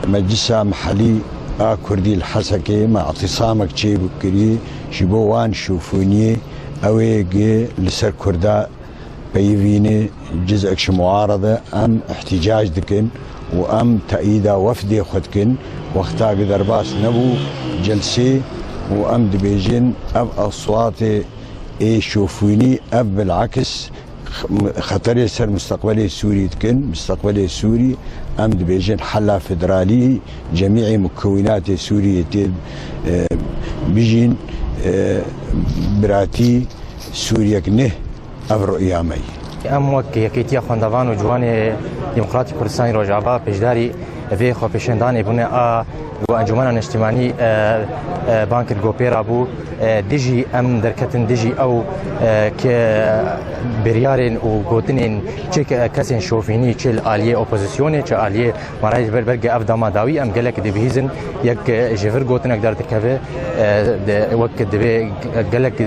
مجلس محلي كردي الحسكي مع اعتصامك شي بكري شبوان شوفوني اوي لسر كردا بيفيني جزء معارضة ام احتجاج دكن وام تأييدا وفدي خدكن وقتا قدر باس نبو جلسي وام دبيجن اب اصواتي اي شوفوني اب بالعكس خطر يسر مستقبلي السوري تكن مستقبلي السوري ام دبيجن حلا فدرالي جميع مكونات سوريا بيجين براتي سوريا كنه افرو ايامي ام وك يكيتيا خوندوان و جوان ديمقراطي كردستان روجابا بجداري في خو پیشندان بونه و انجمن اجتماعی بانک گوپیر ابو دیجی ام درکتن دیجی او که بریارن و گوتنن چه کسین شوفینی چه عالیه اپوزیسیونه چه عالیه مرای برگ افدام داوی ام گلک دبیزن یک جفر گوتنک در دکوه وقت دبی گلک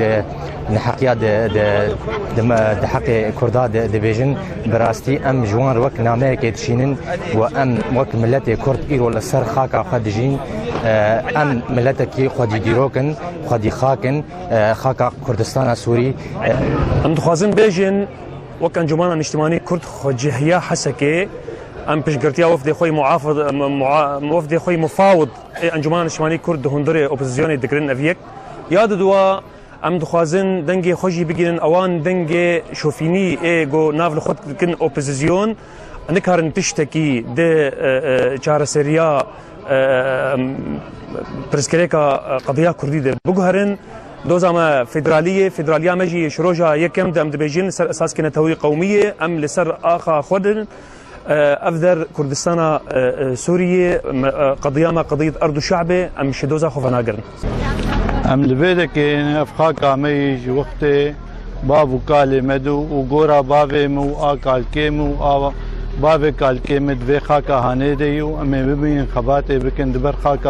نحقيا د حق كردا دبيجن براستي ام جوان وك نامه كيتشينن وام وك ملت كرد ايرو لسر خاكا خدجين ام ملتك خدي ديروكن خدي خاكن خاكا كردستان سوري ام دخوازن بيجن وك انجمان اجتماعي كرد خجهيا حسكي ام بشغرتيا وفد خوي محافظ وفد خوي مفاوض انجمان اجتماعي كرد هندري اوبوزيسيون دكرن افيك ياد دوا ام دخوازن دنگی خوشی بگیرن اوان دنگ شوفینی ایگو ناول خود کن اپوزیسیون نکارن تشتکی ده چارەسەریya پرسکریکا قضیه کردی ده بگوهرن دوزاما فدرالیا مجی شروجا یکم دم دبیجین سر اساس کنه توی قومیه ام لسر آخا خودن افذر كردستان سوريا قضيه ما قضيه ارض شعبه ام شدوزا خوفناغرن ام لبيدك افخاك ميج وقت بابو كالي مدو وغورا بابي مو اكال كيمو بابي كال كيمد في خاكا هانيديو امي ببين خباتي بكن دبر خاكا